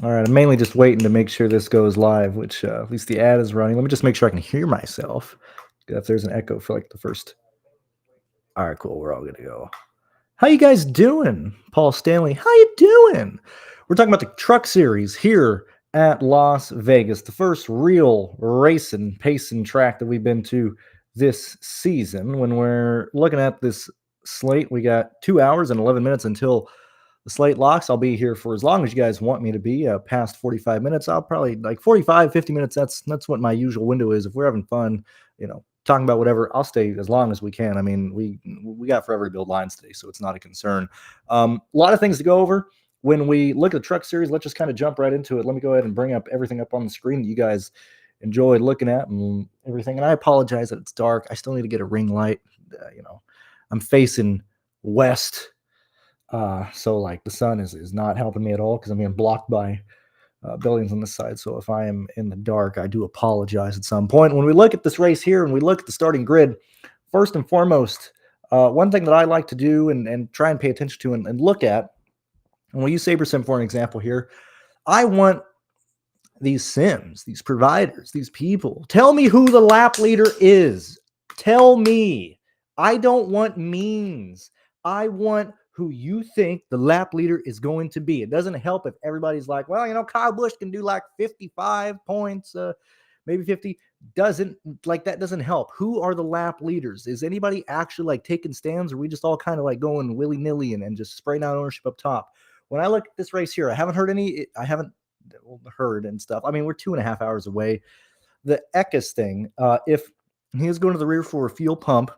All right, I'm mainly just waiting to make sure this goes live, which at least the ad is running. Let me just make sure I can hear myself. If there's an echo for like the first. All right, cool. We're all good to go. How you guys doing? Paul Stanley, how you doing? We're talking about the truck series here at Las Vegas, the first real racing, pacing track that we've been to this season. When we're looking at this slate, we got 2 hours and 11 minutes until the slate locks. I'll be here for as long as you guys want me to be. Past 45 minutes, I'll probably like 45, 50 minutes. That's what my usual window is. If we're having fun, talking about whatever, I'll stay as long as we can. I mean, we got forever to build lines today, so it's not a concern. A lot of things to go over. When we look at the truck series, let's just kind of jump right into it. Let me go ahead and bring up everything up on the screen that you guys enjoyed looking at and everything. And I apologize that it's dark. I still need to get a ring light. I'm facing west. So like the sun is not helping me at all because I'm being blocked by buildings on this side. So if I am in the dark, I do apologize at some point. When we look at this race here and we look at the starting grid, first and foremost, one thing that I like to do and try and pay attention to and look at, and we'll use SaberSim for an example here, I want these sims, these providers, these people, tell me who the lap leader is. Tell me. I don't want memes. I want who you think the lap leader is going to be. It doesn't help if everybody's like, well, Kyle Busch can do like 55 points, maybe 50. That doesn't help. Who are the lap leaders? Is anybody actually like taking stands, or are we just all kind of like going willy-nilly and just spraying out ownership up top? When I look at this race here, I haven't heard and stuff. I mean, we're 2.5 hours away. The Eckes thing, if he is going to the rear for a fuel pump,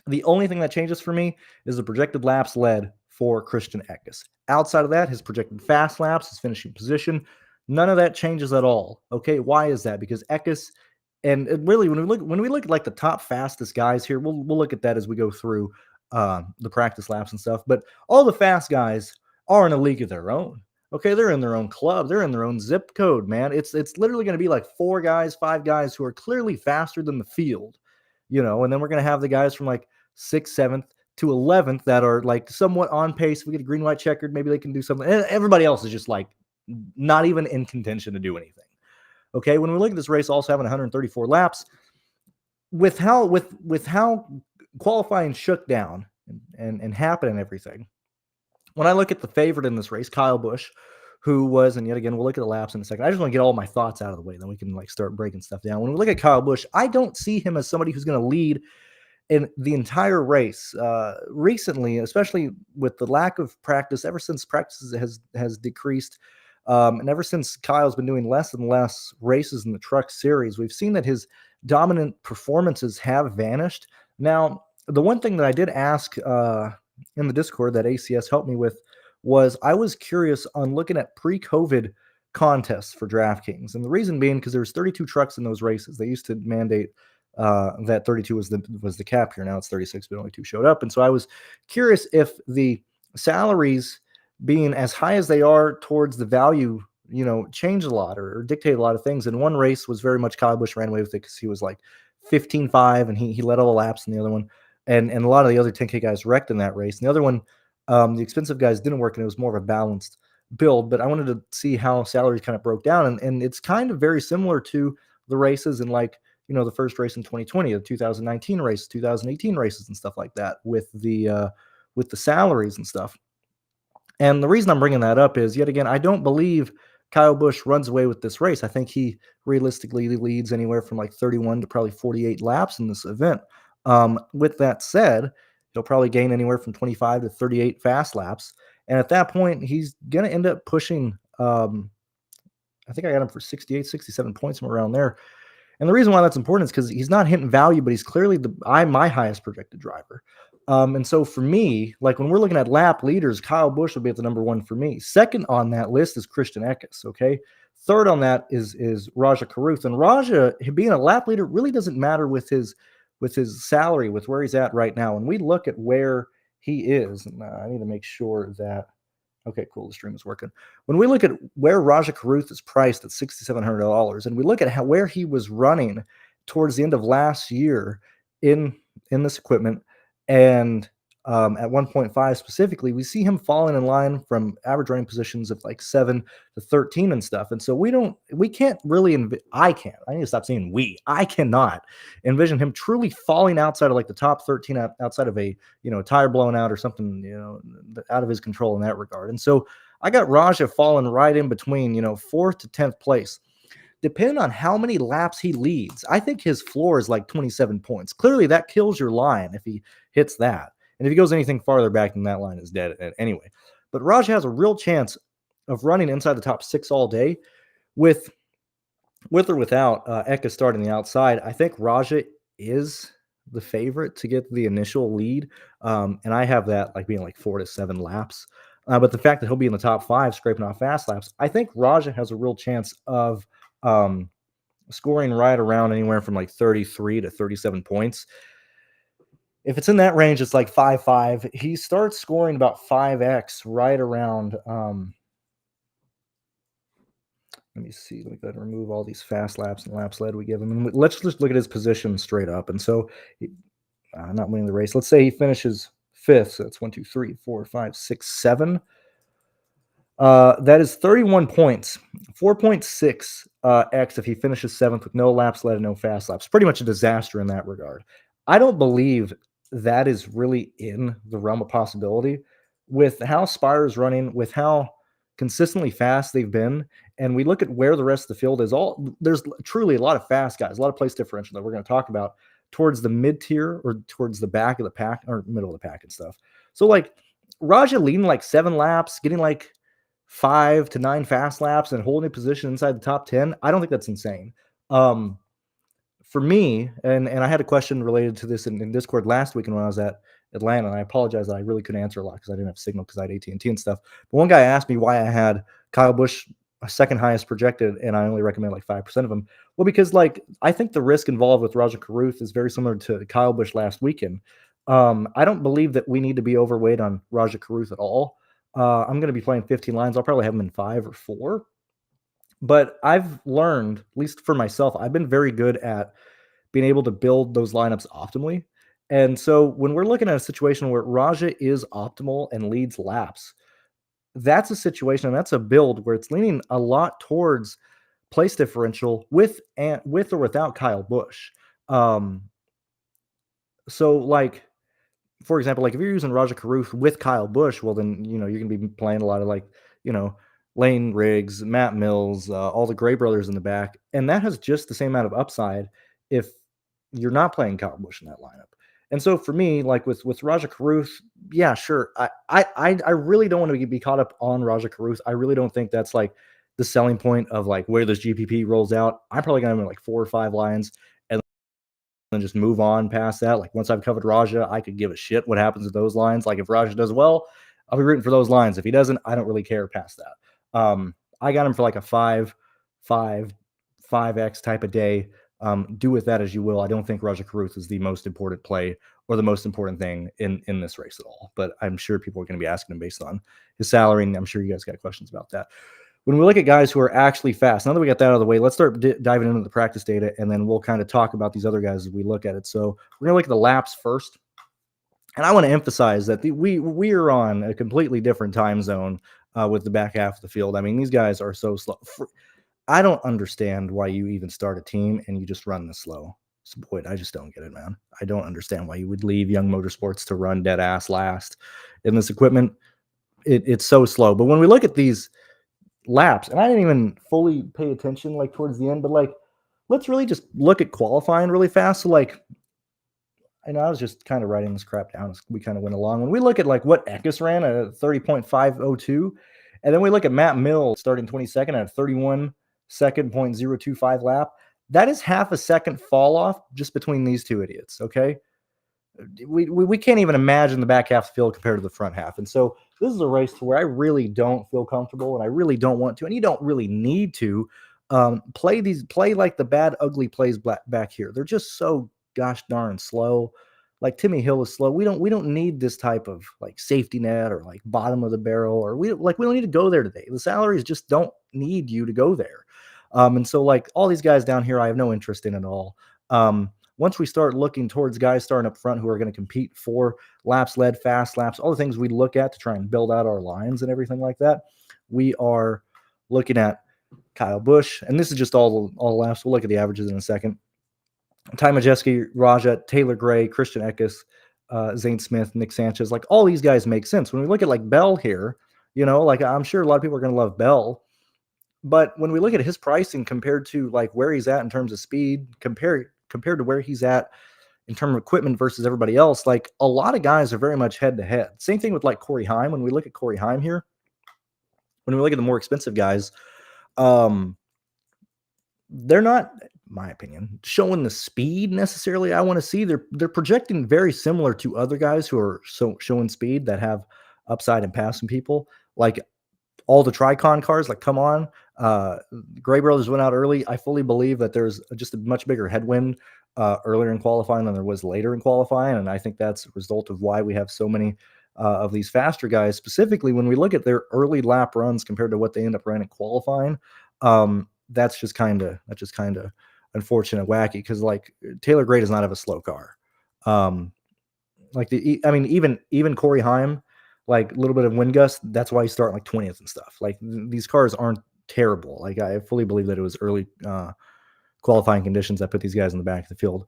the only thing that changes for me is the projected laps led for Christian Eckes. Outside of that, his projected fast laps, his finishing position, none of that changes at all. Okay, why is that? Because Eckes, and really, when we look at like the top fastest guys here, we'll look at that as we go through the practice laps and stuff. But all the fast guys are in a league of their own. Okay, they're in their own club, they're in their own zip code, man. It's literally going to be like 4 guys, 5 guys who are clearly faster than the field. And then we're going to have the guys from like 6th, 7th to 11th that are like somewhat on pace. If we get a green, white, checkered, maybe they can do something. And everybody else is just like not even in contention to do anything. Okay, when we look at this race, also having 134 laps, with how qualifying shook down and happened and everything. When I look at the favorite in this race, Kyle Busch, who was, and yet again, we'll look at the laps in a second. I just want to get all my thoughts out of the way. Then we can like start breaking stuff down. When we look at Kyle Busch, I don't see him as somebody who's going to lead in the entire race. Recently, especially with the lack of practice, ever since practice has decreased, and ever since Kyle's been doing less and less races in the truck series, we've seen that his dominant performances have vanished. Now, the one thing that I did ask in the Discord that ACS helped me with was I was curious on looking at pre-COVID contests for DraftKings. And the reason being because there was 32 trucks in those races. They used to mandate that 32 was the cap here. Now it's 36, but only 2 showed up. And so I was curious if the salaries being as high as they are towards the value, changed a lot or dictate a lot of things. And one race was very much Kyle Busch ran away with it because he was like 15.5 and he led all the laps in the other one. And a lot of the other 10K guys wrecked in that race. And the other one, the expensive guys didn't work, and it was more of a balanced build. But I wanted to see how salaries kind of broke down. And it's kind of very similar to the races in like, the first race in 2020, the 2019 race, 2018 races and stuff like that with the salaries and stuff. And the reason I'm bringing that up is, yet again, I don't believe Kyle Busch runs away with this race. I think he realistically leads anywhere from like 31 to probably 48 laps in this event. With that said, he'll probably gain anywhere from 25 to 38 fast laps. And at that point, he's going to end up pushing, I think I got him for 68, 67 points, somewhere around there. And the reason why that's important is because he's not hitting value, but he's clearly my highest projected driver. And so for me, like when we're looking at lap leaders, Kyle Busch will be at the number 1 for me. Second on that list is Christian Eckes, okay? Third on that is Raja Caruth. And Raja, being a lap leader, really doesn't matter with his salary, with where he's at right now. And we look at where he is, and I need to make sure that, okay, cool, the stream is working. When we look at where Raja Caruth is priced at $6,700, and we look at where he was running towards the end of last year in this equipment, and at 1.5 specifically, we see him falling in line from average running positions of like 7 to 13 and stuff. And so we can't really, I need to stop saying I cannot envision him truly falling outside of like the top 13 outside of a, tire blown out or something, out of his control in that regard. And so I got Raja falling right in between, 4th to 10th place. Depending on how many laps he leads, I think his floor is like 27 points. Clearly, that kills your line if he hits that. And if he goes anything farther back, then that line is dead anyway. But Raja has a real chance of running inside the top 6 all day with or without Eka starting the outside. I think Raja is the favorite to get the initial lead. And I have that like being like 4 to 7 laps. But the fact that he'll be in the top 5 scraping off fast laps, I think Raja has a real chance of scoring right around anywhere from like 33 to 37 points. If it's in that range, it's like 5-5. He starts scoring about 5x right around. Let me see. Let me go ahead and remove all these fast laps and laps led we give him. And let's just look at his position straight up. And so, not winning the race. Let's say he finishes 5th. So that's 1, 2, 3, 4, 5, 6, 7. That is 31 points, 4.6 x if he finishes 7th with no laps led and no fast laps. Pretty much a disaster in that regard. I don't believe that is really in the realm of possibility with how Spire is running, with how consistently fast they've been. And we look at where the rest of the field is. There's truly a lot of fast guys, a lot of place differential that we're going to talk about towards the mid tier or towards the back of the pack or middle of the pack and stuff. So like Raja leading like 7 laps, getting like 5 to 9 fast laps and holding a position inside the top 10. I don't think that's insane. For me, and I had a question related to this in Discord last week when I was at Atlanta, and I apologize that I really couldn't answer a lot because I didn't have signal because I had AT&T and stuff. But one guy asked me why I had Kyle Busch second highest projected, and I only recommend like 5% of them. Well, because like I think the risk involved with Roger Carruth is very similar to Kyle Busch last weekend. I don't believe that we need to be overweight on Raja Carruth at all. I'm going to be playing 15 lines. I'll probably have them in 5 or 4. But I've learned, at least for myself, I've been very good at being able to build those lineups optimally. And so when we're looking at a situation where Raja is optimal and leads laps, that's a situation and that's a build where it's leaning a lot towards place differential with or without Kyle Busch. So like, for example, like if you're using Raja Carruth with Kyle Busch, well then, you're going to be playing a lot of like, Lane Riggs, Matt Mills, all the Gray brothers in the back. And that has just the same amount of upside if you're not playing Kyle Busch in that lineup. And so for me, like with Raja Carruth, yeah, sure. I really don't want to be caught up on Raja Carruth. I really don't think that's like the selling point of like where this GPP rolls out. I'm probably going to have like 4 or 5 lines and then just move on past that. Like once I've covered Raja, I could give a shit what happens with those lines. Like if Raja does well, I'll be rooting for those lines. If he doesn't, I don't really care past that. I got him for like a 5x type of day. Do with that as you will. I don't think Raja Carruth is the most important play or the most important thing in this race at all. But I'm sure people are going to be asking him based on his salary, and I'm sure you guys got questions about that. When we look at guys who are actually fast, now that we got that out of the way, let's start diving into the practice data, and then we'll kind of talk about these other guys as we look at it. So we're going to look at the laps first. And I want to emphasize that we are on a completely different time zone with the back half of the field. I mean, these guys are so slow. I don't understand why you even start a team and you just run this slow. So, boy, I just don't get it, man. I don't understand why you would leave Young Motorsports to run dead ass last in this equipment. It's so slow. But when we look at these laps, and I didn't even fully pay attention like towards the end, but like let's really just look at qualifying really fast. So like I was just kind of writing this crap down as we kind of went along. When we look at like what Eckes ran at a 30.502, and then we look at Matt Mills starting 22nd at a 31 second 0.025 lap, that is half a second fall off just between these two idiots. Okay. We can't even imagine the back half field compared to the front half. And so this is a race to where I really don't feel comfortable and I really don't want to, and you don't really need to play like the bad, ugly plays back here. They're just so gosh darn slow. Like Timmy Hill is slow. We don't need this type of like safety net or like bottom of the barrel, or we don't need to go there today. The salaries just don't need you to go there. And so like all these guys down here, I have no interest in at all. once we start looking towards guys starting up front who are going to compete for laps led, fast laps, all the things we look at to try and build out our lines and everything like that, we are looking at Kyle Busch, and this is just all laps. We'll look at the averages in a second. Ty Majeski, Raja, Taylor Gray, Christian Eckes, Zane Smith, Nick Sanchez, like all these guys make sense. When we look at like Bell here, like I'm sure a lot of people are going to love Bell, but when we look at his pricing compared to like where he's at in terms of speed, compared to where he's at in terms of equipment versus everybody else, like a lot of guys are very much head to head. Same thing with like Corey Heim. When we look at Corey Heim here, when we look at the more expensive guys, they're not, in my opinion, showing the speed necessarily I want to see. They're projecting very similar to other guys who are showing speed that have upside and passing people. Like all the Tricon cars, like come on. Gray Brothers went out early. I fully believe that there's just a much bigger headwind earlier in qualifying than there was later in qualifying, and I think that's a result of why we have so many of these faster guys. Specifically, when we look at their early lap runs compared to what they end up running qualifying, that's just kind of unfortunate, wacky, because like Taylor Gray does not have a slow car. Even Corey Heim, like a little bit of wind gust, that's why he's starting like 20th and stuff. Like these cars aren't terrible. Like I fully believe that it was early qualifying conditions that put these guys in the back of the field.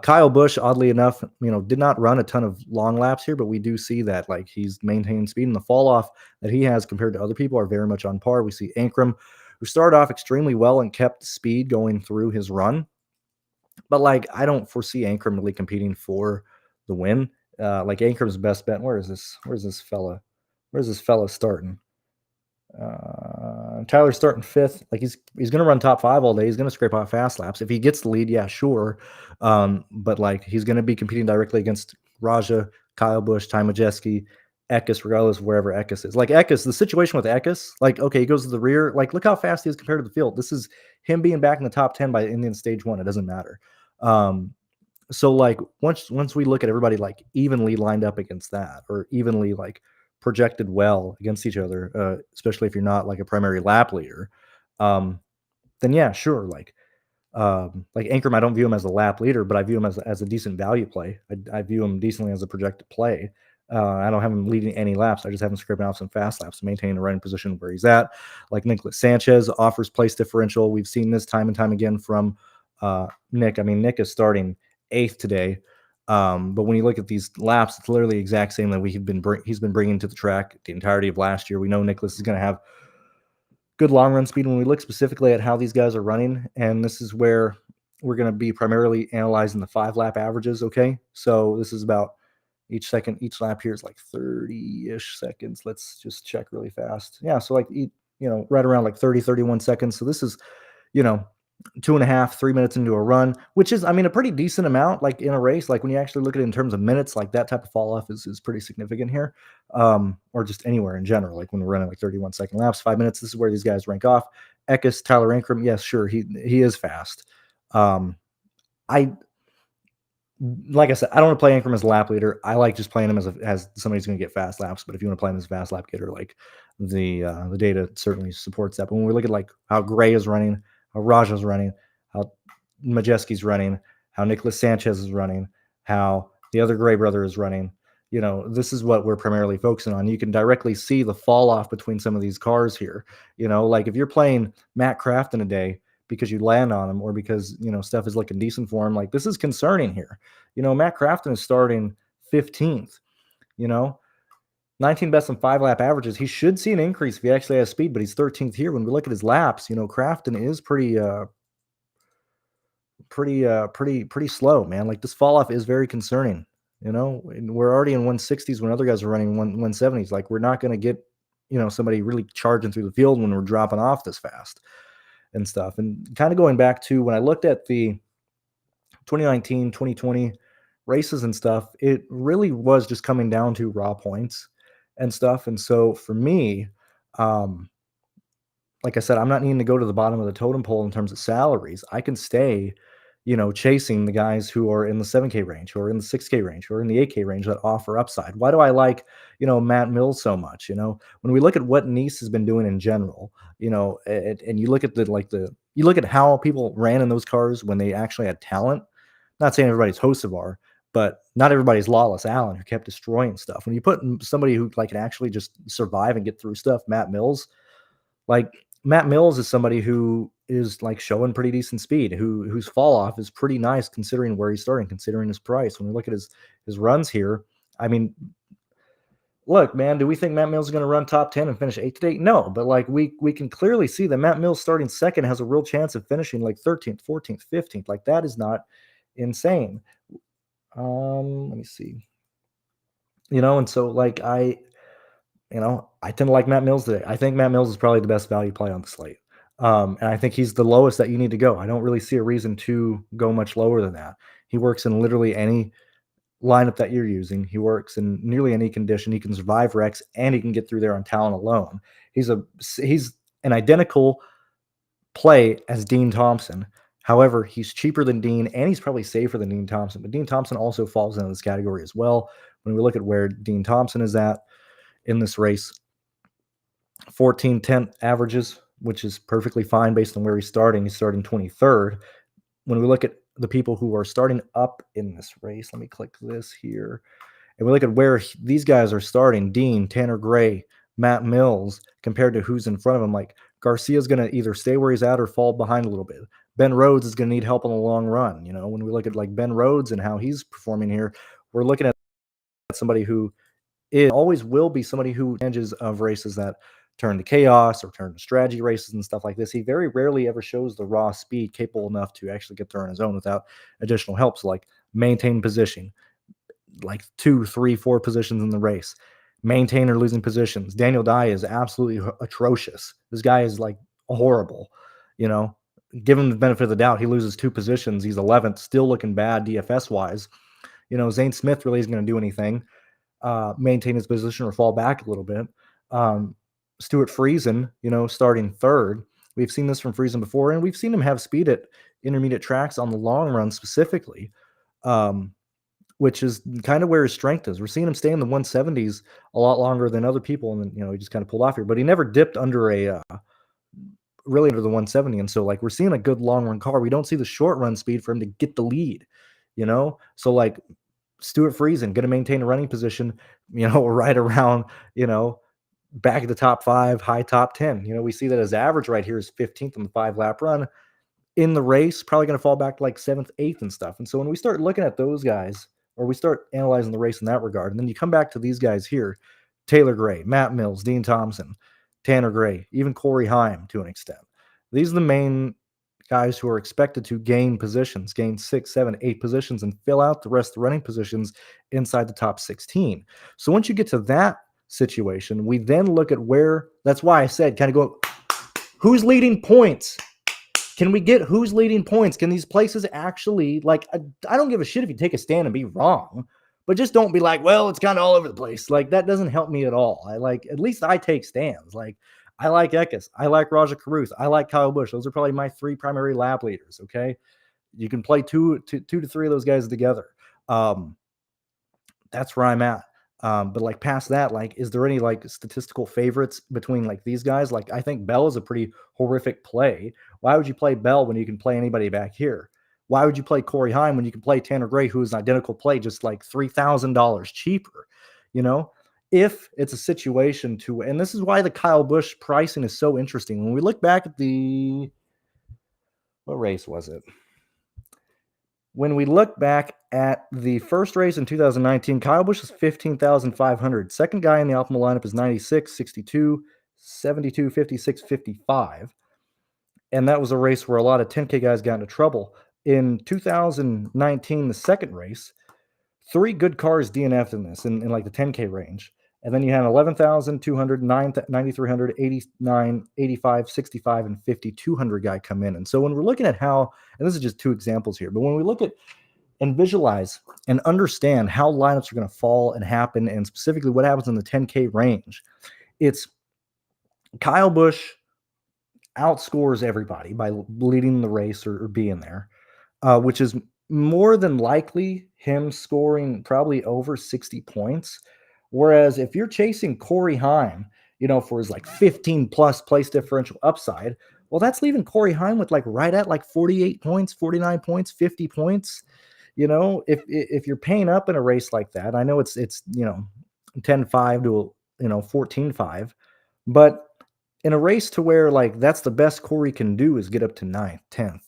Kyle Busch, oddly enough, did not run a ton of long laps here, but we do see that like he's maintaining speed, and the fall off that he has compared to other people are very much on par. We see Ankrum, who started off extremely well and kept speed going through his run, but like I don't foresee Ankrum really competing for the win. Like Ankrum's best bet. Where's this fella starting? Tyler's starting fifth. Like he's going to run top 5 all day. He's going to scrape off fast laps. If he gets the lead, yeah, sure. But like he's going to be competing directly against Raja, Kyle Busch, Ty Majeski, Eckes, regardless of wherever Eckes is. Like Eckes, the situation with Eckes, like, okay, he goes to the rear. Like, look how fast he is compared to the field. This is him being back in the top 10 by Indian stage 1. It doesn't matter. So like once we look at everybody like evenly lined up against that, or evenly like projected well against each other, especially if you're not like a primary lap leader, then yeah, sure. Like Ankrum, I don't view him as a lap leader, but I view him as a decent value play. I view him decently as a projected play. I don't have him leading any laps. I just have him scraping off some fast laps, maintaining a running position where he's at. Like Nicholas Sanchez offers place differential. We've seen this time and time again from Nick. I mean, Nick is starting 8th today. But when you look at these laps, it's literally the exact same that he's been bringing to the track the entirety of last year. We know Nicholas is going to have good long run speed. When we look specifically at how these guys are running, and this is where we're going to be primarily analyzing the 5-lap averages. Okay, so this is about each lap here is like 30-ish seconds. Let's just check really fast. Yeah, so like right around like 30-31 seconds. So this is 2.5, 3 minutes into a run, which is, I mean, a pretty decent amount, like in a race. Like when you actually look at it in terms of minutes, like that type of fall off is pretty significant here, or just anywhere in general. Like when we're running like 31-second laps, 5 minutes, this is where these guys rank off. Eckes, Tyler Ankrum, yes, sure, he is fast. Like I said, I don't want to play Ankrum as a lap leader. I like just playing him as somebody who's going to get fast laps. But if you want to play him as a fast lap getter, like the data certainly supports that. But when we look at like how Gray is running, how Raja's running, how Majeski's running, how Nicholas Sanchez is running, how the other Gray brother is running, this is what we're primarily focusing on. You can directly see the fall off between some of these cars here. Like if you're playing Matt Crafton a day because you land on him, or because stuff is looking decent for him, like this is concerning here. Matt Crafton is starting 15th. 19 best and 5-lap averages. He should see an increase if he actually has speed, but he's 13th here. When we look at his laps, Crafton is pretty slow, man. Like this fall off is very concerning. And we're already in 160s when other guys are running 170s. Like we're not going to get somebody really charging through the field when we're dropping off this fast and stuff. And kind of going back to when I looked at the 2019, 2020 races and stuff, it really was just coming down to raw points and stuff. And so for me, like I said, I'm not needing to go to the bottom of the totem pole in terms of salaries. I can stay, chasing the guys who are in the 7K range, who are in the 6K range, who are in the 8K range that offer upside. Why do I like, Matt Mills so much? When we look at what Nice has been doing in general, and you look at you look at how people ran in those cars when they actually had talent, Not saying everybody's Hocevar, but not everybody's Lawless Allen who kept destroying stuff. When you put somebody who like can actually just survive and get through stuff, Matt Mills, like Matt Mills is somebody who is like showing pretty decent speed, whose fall off is pretty nice considering where he's starting, considering his price. When we look at his runs here, I mean, look, man, do we think Matt Mills is going to run top 10 and finish 8th today? No, but like we can clearly see that Matt Mills starting second has a real chance of finishing like 13th, 14th, 15th. Like that is not insane. Let me see. And so like I tend to like Matt Mills today. I think Matt Mills is probably the best value play on the slate. And I think he's the lowest that you need to go. I don't really see a reason to go much lower than that. He works in literally any lineup that you're using. He works in nearly any condition. He can survive wrecks and he can get through there on talent alone. He's an identical play as Dean Thompson. However, he's cheaper than Dean and he's probably safer than Dean Thompson. But Dean Thompson also falls into this category as well. When we look at where Dean Thompson is at in this race, 14/10 averages, which is perfectly fine based on where he's starting. He's starting 23rd. When we look at the people who are starting up in this race, let me click this here. And we look at where these guys are starting, Dean, Tanner Gray, Matt Mills, compared to who's in front of him. Like Garcia's going to either stay where he's at or fall behind a little bit. Ben Rhodes is going to need help on the long run. When we look at like Ben Rhodes and how he's performing here, we're looking at somebody who always will be somebody who edges of races that turn to chaos or turn to strategy races and stuff like this. He very rarely ever shows the raw speed capable enough to actually get there on his own without additional help. So like maintain position, like 2, 3, 4 positions in the race, maintain or losing positions. Daniel Dye is absolutely atrocious. This guy is like horrible, give him the benefit of the doubt. He loses 2 positions. He's 11th, still looking bad DFS wise. Zane Smith really isn't going to do anything. Maintain his position or fall back a little bit. Stuart Friesen, starting 3rd. We've seen this from Friesen before, and we've seen him have speed at intermediate tracks on the long run specifically, which is kind of where his strength is. We're seeing him stay in the 170s a lot longer than other people, and then, he just kind of pulled off here. But he never dipped under really under the 170, and so like we're seeing a good long run car. We don't see the short run speed for him to get the lead, So like Stuart Friesen going to maintain a running position, right around, back at the top 5, high top 10. We see that his average right here is 15th on the 5-lap run in the race, probably going to fall back to like 7th, 8th and stuff. And so when we start looking at those guys, or we start analyzing the race in that regard, and then you come back to these guys here, Taylor Gray, Matt Mills, Dean Thompson, Tanner Gray, even Corey Heim to an extent. These are the main guys who are expected to gain 6, 7, 8 positions and fill out the rest of the running positions inside the top 16. So once you get to that situation, we then look at where, that's why I said kind of go, who's leading points? Can we get who's leading points? Can these places actually, like, I don't give a shit if you take a stand and be wrong, but just don't be like, well, it's kind of all over the place. Like, that doesn't help me at all. At least I take stands. Like, I like Eckes. I like Raja Caruth. I like Kyle Busch. Those are probably my 3 primary lap leaders. Okay. You can play two to 3 of those guys together. That's where I'm at. But like past that, like, is there any like statistical favorites between like these guys? Like, I think Bell is a pretty horrific play. Why would you play Bell when you can play anybody back here? Why would you play Corey Heim when you can play Tanner Gray, who is an identical play, just like $3,000 cheaper? If it's a situation and this is why the Kyle Busch pricing is so interesting. When we look back at what race was it? When we look back at the first race in 2019, Kyle Busch is 15,500. Second guy in the optimal lineup is 96, 62, 72, 56, 55. And that was a race where a lot of 10K guys got into trouble. In 2019, the second race, 3 good cars DNF'd in this in like the 10K range. And then you had 11,200, 9,300, 89, 85, 65, and 5,200 guy come in. And so when we're looking at how, and this is just 2 examples here, but when we look at and visualize and understand how lineups are going to fall and happen, and specifically what happens in the 10K range, it's Kyle Busch outscores everybody by leading the race or being there, which is more than likely him scoring probably over 60 points. Whereas if you're chasing Corey Heim, for his like 15 plus place differential upside, well, that's leaving Corey Heim with like right at like 48 points, 49 points, 50 points. If you're paying up in a race like that, I know it's 10-5 to 14-5, but in a race to where like that's the best Corey can do is get up to ninth, 10th,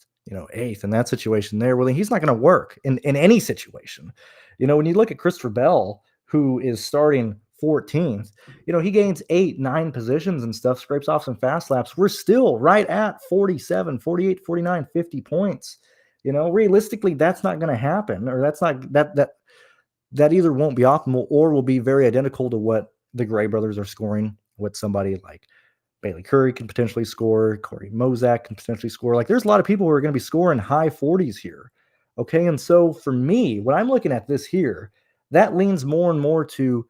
eighth in that situation there. Well, then he's not going to work in any situation. When you look at Christopher Bell, who is starting 14th, he gains 8, 9 positions and stuff, scrapes off some fast laps. We're still right at 47, 48, 49, 50 points. Realistically, that's not going to happen, or that's not that either won't be optimal or will be very identical to what the Gray brothers are scoring, what somebody like Bailey Curry can potentially score, Corey Mozak can potentially score. Like there's a lot of people who are going to be scoring high 40s here. Okay. And so for me, when I'm looking at this here, that leans more and more to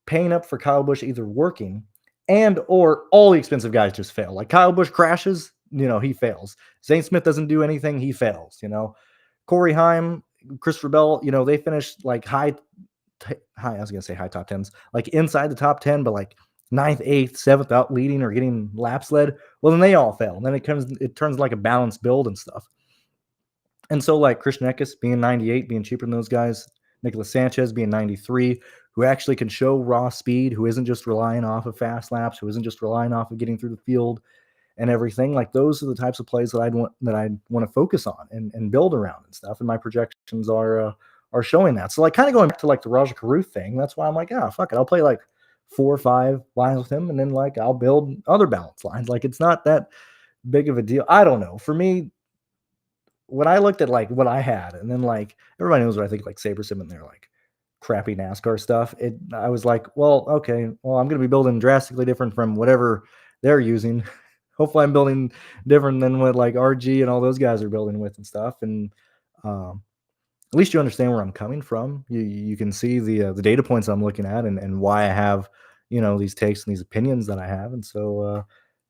paying up for Kyle Busch either working and or all the expensive guys just fail. Like Kyle Busch crashes, he fails. Zane Smith doesn't do anything, he fails. Corey Heim, Christopher Bell, they finished like high, I was gonna say high top tens, like inside the top 10, but like ninth, eighth, seventh out leading or getting laps led. Well, then they all fail. And then it turns like a balanced build and stuff. And so like Christian Eckes being 98, being cheaper than those guys, Nicholas Sanchez being 93, who actually can show raw speed, who isn't just relying off of fast laps, who isn't just relying off of getting through the field and everything. Like those are the types of plays that I'd want to focus on and build around and stuff. And my projections are showing that. So like kind of going back to like the Raja Caruth thing, that's why I'm like, fuck it. I'll play like 4 or 5 lines with him, and then like I'll build other balance lines. Like it's not that big of a deal. I don't know. For me, when I looked at like what I had, and then like everybody knows what I think like SaberSim and their like crappy NASCAR stuff, I was like, well, okay, well, I'm gonna be building drastically different from whatever they're using. Hopefully I'm building different than what like RG and all those guys are building with and stuff. And at least you understand where I'm coming from. You can see the data points I'm looking at and why I have, these takes and these opinions that I have. And so,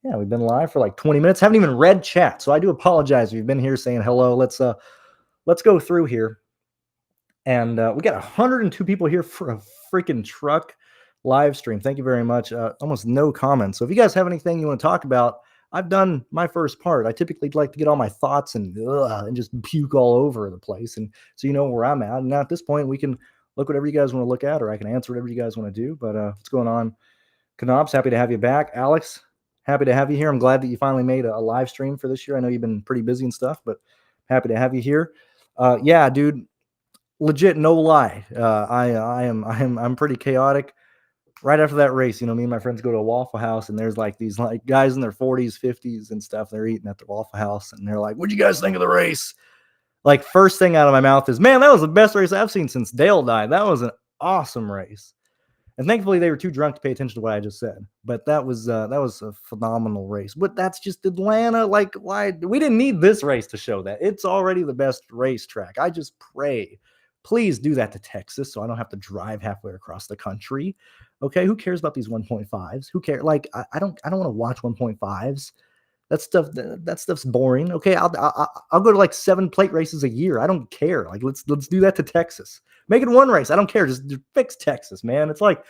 yeah, we've been live for like 20 minutes. Haven't even read chat. So I do apologize if you've been here saying hello. Let's go through here. And we got 102 people here for a freaking truck live stream. Thank you very much. Almost no comments. So if you guys have anything you want to talk about, I've done my first part. I typically like to get all my thoughts and just puke all over the place. And so you know where I'm at. And now at this point, we can look whatever you guys want to look at, or I can answer whatever you guys want to do. But what's going on? Knobs, happy to have you back. Alex, happy to have you here. I'm glad that you finally made a live stream for this year. I know you've been pretty busy and stuff, but happy to have you here. Yeah, dude, legit, no lie. I'm pretty chaotic. Right after that race, me and my friends go to a Waffle House, and there's like these like guys in their 40s, 50s and stuff. They're eating at the Waffle House, and they're like, "What'd you guys think of the race?" Like first thing out of my mouth is, "Man, that was the best race I've seen since Dale died. That was an awesome race." And thankfully, they were too drunk to pay attention to what I just said. But that was a phenomenal race. But that's just Atlanta. Like, why we didn't need this race to show that. It's already the best racetrack. I just pray, please do that to Texas, so I don't have to drive halfway across the country. Okay, who cares about these 1.5s? Who cares? Like, I don't want to watch 1.5s. That stuff's boring. Okay, I'll go to like 7 plate races a year. I don't care. Like let's do that to Texas. Make it one race. I don't care. Just fix Texas, man. It's like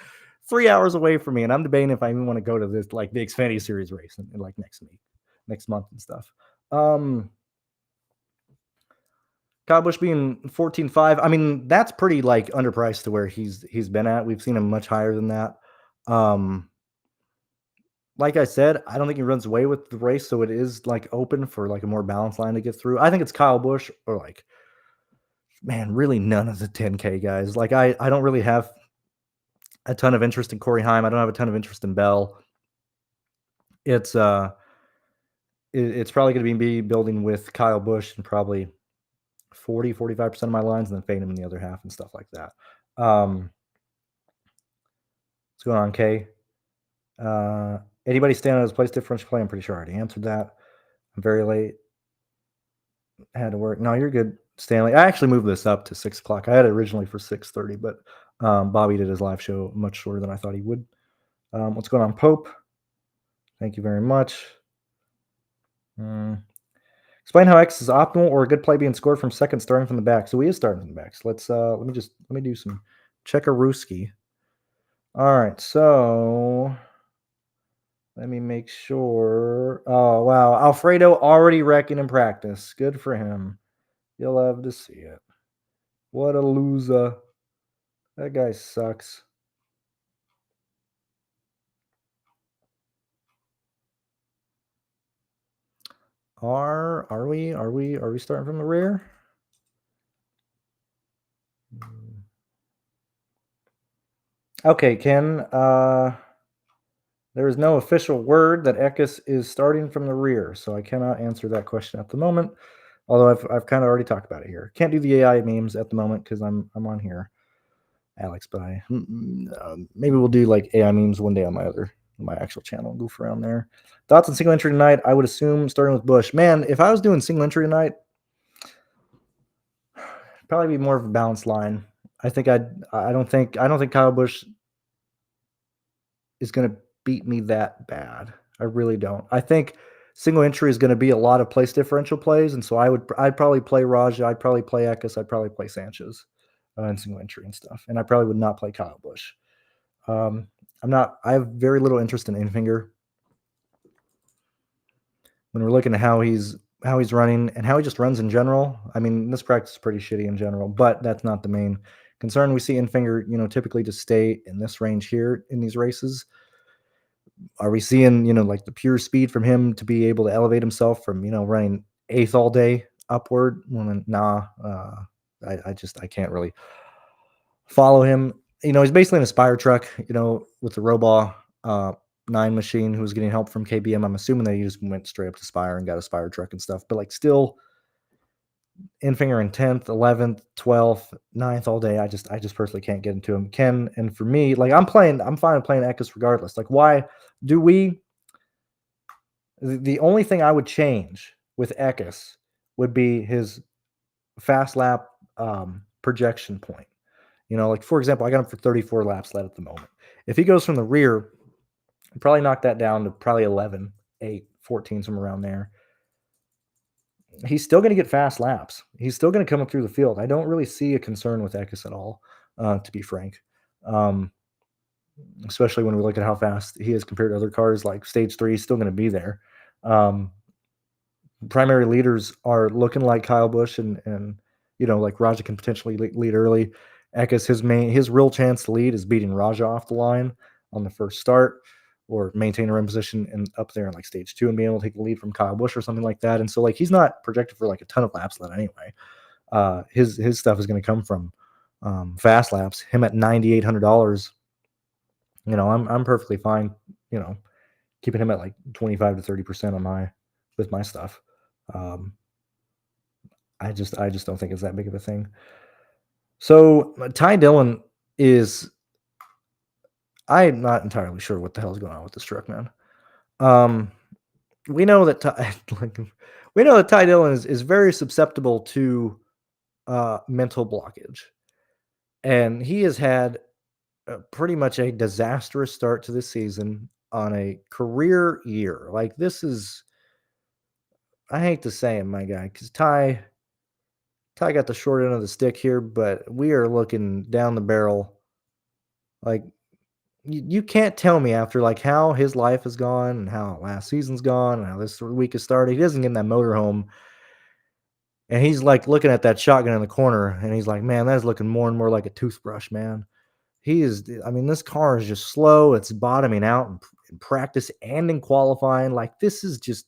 3 hours away from me, and I'm debating if I even want to go to this like the Xfinity Series race in like next month and stuff. Kyle Busch being 14.5. I mean, that's pretty like underpriced to where he's been at. We've seen him much higher than that. Like I said, I don't think he runs away with the race, so it is like open for like a more balanced line to get through. I think it's Kyle Busch or like, man, really none of the 10K guys. Like I don't really have a ton of interest in Corey Heim. I don't have a ton of interest in Bell. It's probably going to be building with Kyle Busch and probably 45% of my lines, and then fading him in the other half and stuff like that. What's going on, Kay? Anybody stand on his place differential play? I'm pretty sure I already answered that. I'm very late. I had to work. No, you're good, Stanley. I actually moved this up to 6 o'clock. I had it originally for 6:30, but Bobby did his live show much shorter than I thought he would. What's going on, Pope? Thank you very much. Explain how X is optimal or a good play being scored from second starting from the back. So he is starting from the back. So let's let me do some Checkarooski. All right, so let me make sure. Oh wow, Alfredo already wrecking in practice. Good for him. You'll love to see it. What a loser. That guy sucks. Are we starting from the rear? Okay, Ken. There is no official word that Ekis is starting from the rear, so I cannot answer that question at the moment. Although I've kind of already talked about it here. Can't do the AI memes at the moment because I'm on here, Alex. But maybe we'll do like AI memes one day on my actual channel and goof around there. Thoughts on single entry tonight? I would assume starting with Bush. Man, if I was doing single entry tonight, probably be more of a balanced line. I don't think Kyle Busch is going to beat me that bad. I really don't. I think single entry is going to be a lot of place differential plays, and so I'd probably play Raja, I'd probably play Eckes, I'd probably play Sanchez in single entry and stuff, and I probably would not play Kyle Busch. I'm not. I have very little interest in Infinger when we're looking at how he's running and how he just runs in general. I mean, this practice is pretty shitty in general, but that's not the main concern. We see Infinger, typically just stay in this range here in these races. Are we seeing, like the pure speed from him to be able to elevate himself from, running eighth all day upward? Well, nah, I can't really follow him. He's basically in a Spire truck, with the Robaugh 9 machine who was getting help from KBM. I'm assuming that he just went straight up to Spire and got a Spire truck and stuff. But like still Infinger in 10th, 11th, 12th, 9th all day. I just personally can't get into him. Ken, and for me, like I'm fine with playing Eckes regardless. Like, why do we? The only thing I would change with Eckes would be his fast lap projection point. Like for example, I got him for 34 laps led at the moment. If he goes from the rear, I'd probably knock that down to probably 11, 8, 14, somewhere around there. He's still going to get fast laps. He's still going to come up through the field. I don't really see a concern with Eckes at all, to be frank. Especially when we look at how fast he is compared to other cars, like stage 3 is still going to be there. Primary leaders are looking like Kyle Busch and like Raja can potentially lead early. Eckes, his real chance to lead is beating Raja off the line on the first start, or maintain a run position and up there in like stage 2 and being able to take the lead from Kyle Busch or something like that. And so like he's not projected for like a ton of laps led anyway. His stuff is going to come from fast laps. Him at $9,800. I'm perfectly fine. Keeping him at like 25 to 30% with my stuff. I just don't think it's that big of a thing. So Ty Dillon is, I'm not entirely sure what the hell is going on with this truck, man. We know that Ty Dillon is very susceptible to mental blockage, and he has had pretty much a disastrous start to this season on a career year. Like this is, I hate to say it, my guy, because Ty got the short end of the stick here, but we are looking down the barrel. Like you can't tell me after like how his life has gone and how last season's gone and how this week has started. He doesn't get in that motorhome, and he's like looking at that shotgun in the corner, and he's like, "Man, that's looking more and more like a toothbrush, man." He is. I mean, this car is just slow. It's bottoming out in practice and in qualifying. Like this is just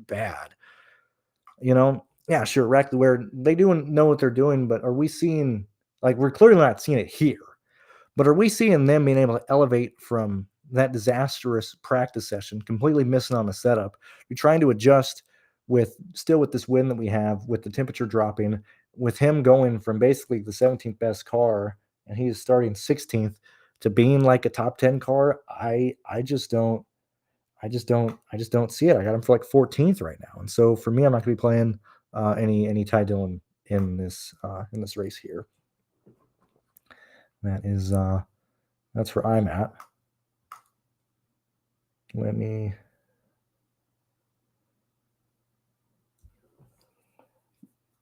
bad. Yeah, sure. Rack the wear. They do know what they're doing, but are we seeing, like, we're clearly not seeing it here, but are we seeing them being able to elevate from that disastrous practice session, completely missing on the setup? You're trying to adjust with this win that we have, with the temperature dropping, with him going from basically the 17th best car and he is starting 16th to being like a top 10 car. I just don't see it. I got him for like 14th right now. And so for me, I'm not going to be playing any Ty Dillon in this race here. That's where I'm at.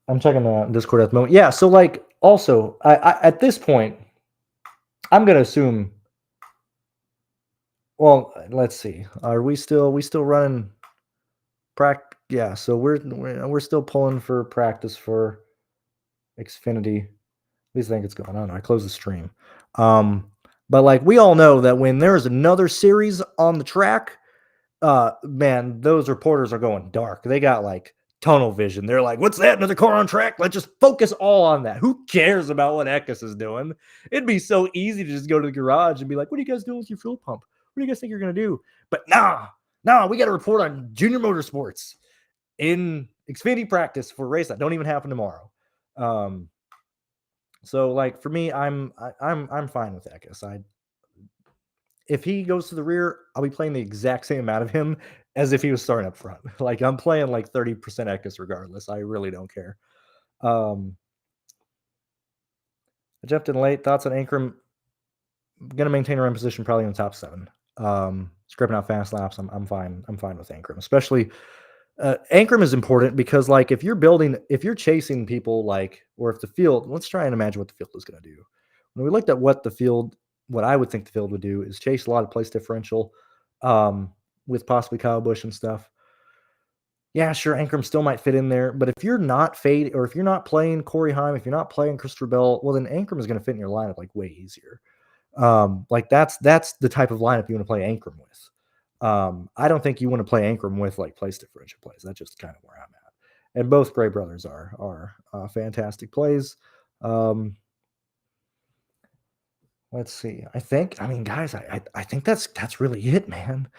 I'm checking the Discord at the moment. Yeah, so like also I at this point, I'm going to assume, well, let's see. Are we still running practice? Yeah, so we're still pulling for practice for Xfinity. least I think it's going. I don't know. I closed the stream. But like we all know that when there is another series on the track, man, those reporters are going dark. They got like tunnel vision. They're like, "What's that? Another car on track? Let's just focus all on that. Who cares about what Eckes is doing?" It'd be so easy to just go to the garage and be like, "What are you guys doing with your fuel pump? What do you guys think you're gonna do?" But nah, we got to report on Junior Motorsports in Xfinity practice for a race that don't even happen tomorrow. So like for me, I'm fine with Eckes. If he goes to the rear, I'll be playing the exact same amount of him as if he was starting up front. Like I'm playing like 30% Eckes regardless. I really don't care. I jumped in late. Thoughts on Ankrum? Gonna maintain a run position probably in the top 7. Scripting out fast laps. I'm fine. I'm fine with Ankrum, especially Ankrum is important because like if you're chasing people like, or if the field, let's try and imagine what the field is going to do. When we looked at what I would think the field would do is chase a lot of place differential, with possibly Kyle Busch and stuff. Yeah, sure, Ankrum still might fit in there, but if you're not fade or if you're not playing Corey Heim, if you're not playing Christopher Bell, well then Ankrum is going to fit in your lineup like way easier. Like that's the type of lineup you want to play Ankrum with. I don't think you want to play Ankrum with like place differential plays. That's just kind of where I'm at. And both Gray brothers are fantastic plays. Let's see. I mean, guys, I think that's really it, man.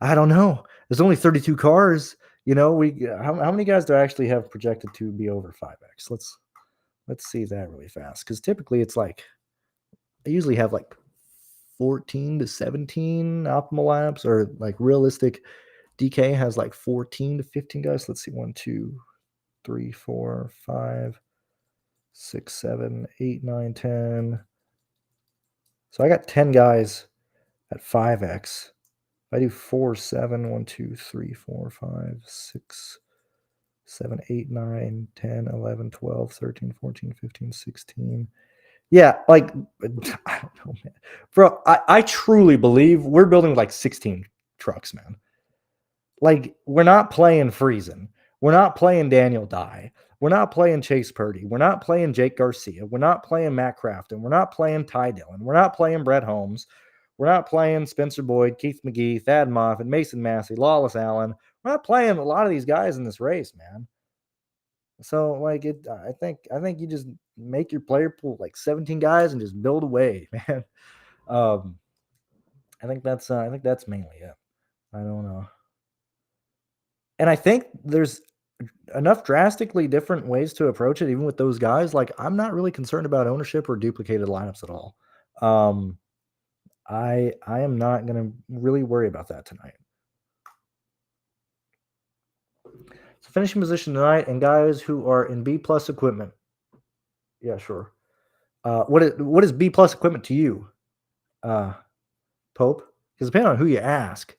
I don't know. There's only 32 cars. You know, how many guys do I actually have projected to be over 5x? Let's see that really fast because typically it's like I usually have like 14 to 17 optimal laps or like realistic. DK has like 14 to 15 guys. Let's see, 1, 2, 3, 4, 5, 6, 7, 8, 9, 10. So I got 10 guys at 5x. If I do 4, 7, 1, 2, 3, 4, 5, 6, 7, 8, 9, 10, 11, 12, 13, 14, 15, 16. Yeah, like, I don't know, man. Bro, I truly believe we're building with like 16 trucks, man. Like, we're not playing Friesen. We're not playing Daniel Dye. We're not playing Chase Purdy. We're not playing Jake Garcia. We're not playing Matt Crafton. We're not playing Ty Dillon. We're not playing Brett Holmes. We're not playing Spencer Boyd, Keith McGee, Thad Moffitt, Mason Massey, Lawless Allen. We're not playing a lot of these guys in this race, man. So like I think you just make your player pool like 17 guys and just build away, man. I think that's mainly it. I don't know. And I think there's enough drastically different ways to approach it, even with those guys. Like, I'm not really concerned about ownership or duplicated lineups at all. I am not going to really worry about that tonight. So finishing position tonight and guys who are in B plus equipment. Yeah, sure. What is B plus equipment to you, Pope? Because depending on who you ask,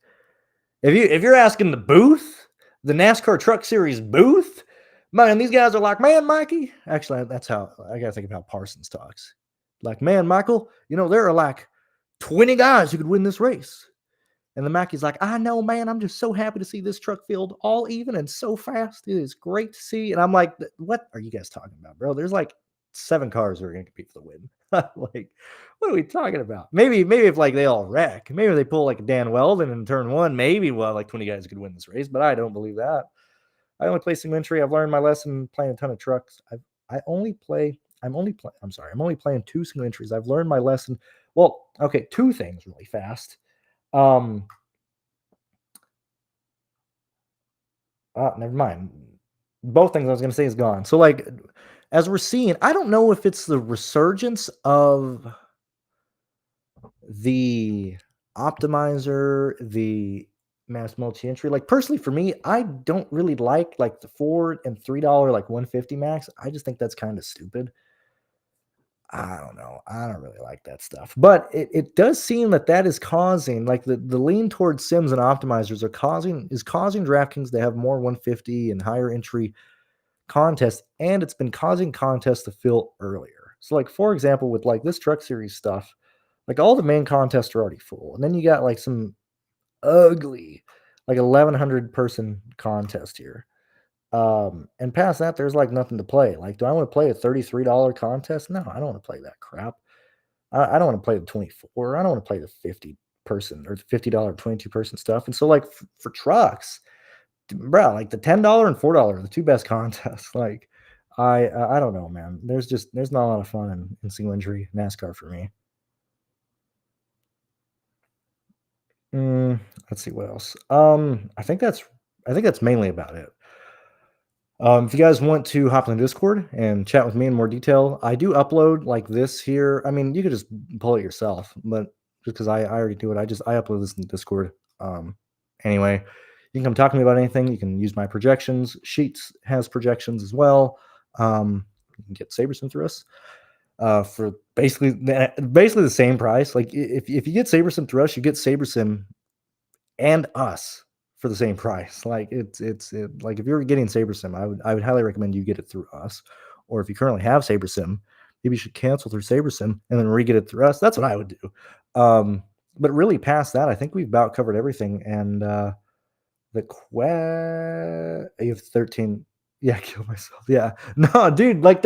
if you're asking the booth, the NASCAR Truck Series booth, man, these guys are like, man, Mikey. Actually, that's how I gotta think about Parsons talks. Like, man, Michael, there are like 20 guys who could win this race. And the Mackey's like, I know, man. I'm just so happy to see this truck field all even and so fast. It is great to see. And I'm like, what are you guys talking about, bro? There's like 7 cars that are going to compete for the win. Like, what are we talking about? Maybe if like they all wreck, maybe they pull like a Dan Weldon in turn 1, maybe like 20 guys could win this race, but I don't believe that. I only play single entry. I've learned my lesson playing a ton of trucks. I'm only playing 2 single entries. I've learned my lesson. Well, okay, 2 things really fast. Never mind. Both things I was going to say is gone. So like, as we're seeing, I don't know if it's the resurgence of the optimizer, the mass multi-entry. Like personally for me, I don't really like the $4 and $3 like 150 max. I just think that's kind of stupid. I don't know. I don't really like that stuff. But it does seem that is causing like the lean towards sims and optimizers is causing DraftKings to have more 150 and higher entry contests, and it's been causing contests to fill earlier. So like for example, with like this truck series stuff, like all the main contests are already full. And then you got like some ugly like 1,100 person contest here. And past that, there's like nothing to play. Like, do I want to play a $33 contest? No, I don't want to play that crap. I don't want to play the 24. I don't want to play the 50 person or the $50 22 person stuff. And so, like for trucks, bro, like the $10 and $4 are the two best contests. Like, I don't know, man. There's not a lot of fun in single injury NASCAR for me. Let's see what else. I think that's mainly about it. If you guys want to hop on the Discord and chat with me in more detail, I do upload like this here. I mean, you could just pull it yourself, but just because I already do it, I upload this in the Discord. Um, anyway, you can come talk to me about anything. You can use my projections. Sheets has projections as well. You can get SaberSim through us for basically the same price. Like if you get SaberSim through us, you get SaberSim and us for the same price. Like like if you're getting SaberSim, I would highly recommend you get it through us. Or if you currently have SaberSim, maybe you should cancel through SaberSim and then re-get it through us. That's what I would do. But really past that, I think we've about covered everything. And you have 13. Yeah, kill myself. Yeah. No, dude, like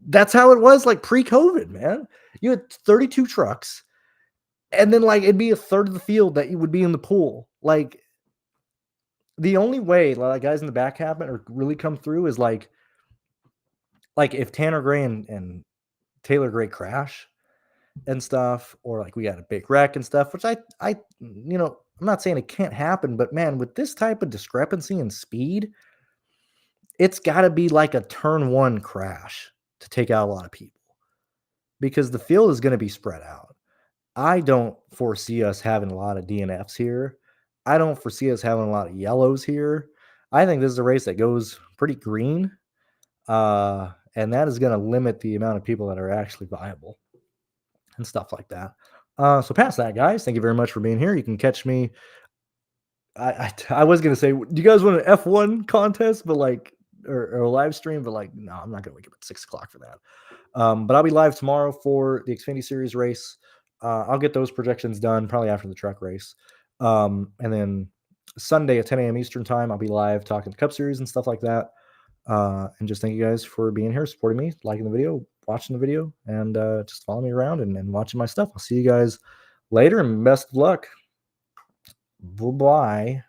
that's how it was like pre-COVID, man. You had 32 trucks, and then like it'd be a third of the field that you would be in the pool. Like the only way like guys in the back happen or really come through is like if Tanner Gray and Taylor Gray crash and stuff, or like we got a big wreck and stuff, which I'm not saying it can't happen, but man, with this type of discrepancy in speed, it's got to be like a turn one crash to take out a lot of people because the field is going to be spread out. I don't foresee us having a lot of DNFs here. I don't foresee us having a lot of yellows here. I think this is a race that goes pretty green, and that is going to limit the amount of people that are actually viable and stuff like that. So past that, guys, thank you very much for being here. You can catch me. I was going to say, do you guys want an F1 contest, but like, or a live stream, but like, no, I'm not going to wake up at 6 o'clock for that. But I'll be live tomorrow for the Xfinity Series race. I'll get those projections done probably after the truck race. And then Sunday at 10 a.m. Eastern time, I'll be live talking the Cup Series and stuff like that. And just thank you guys for being here, supporting me, liking the video, watching the video, and just following me around and watching my stuff. I'll see you guys later and best of luck. Bye-bye.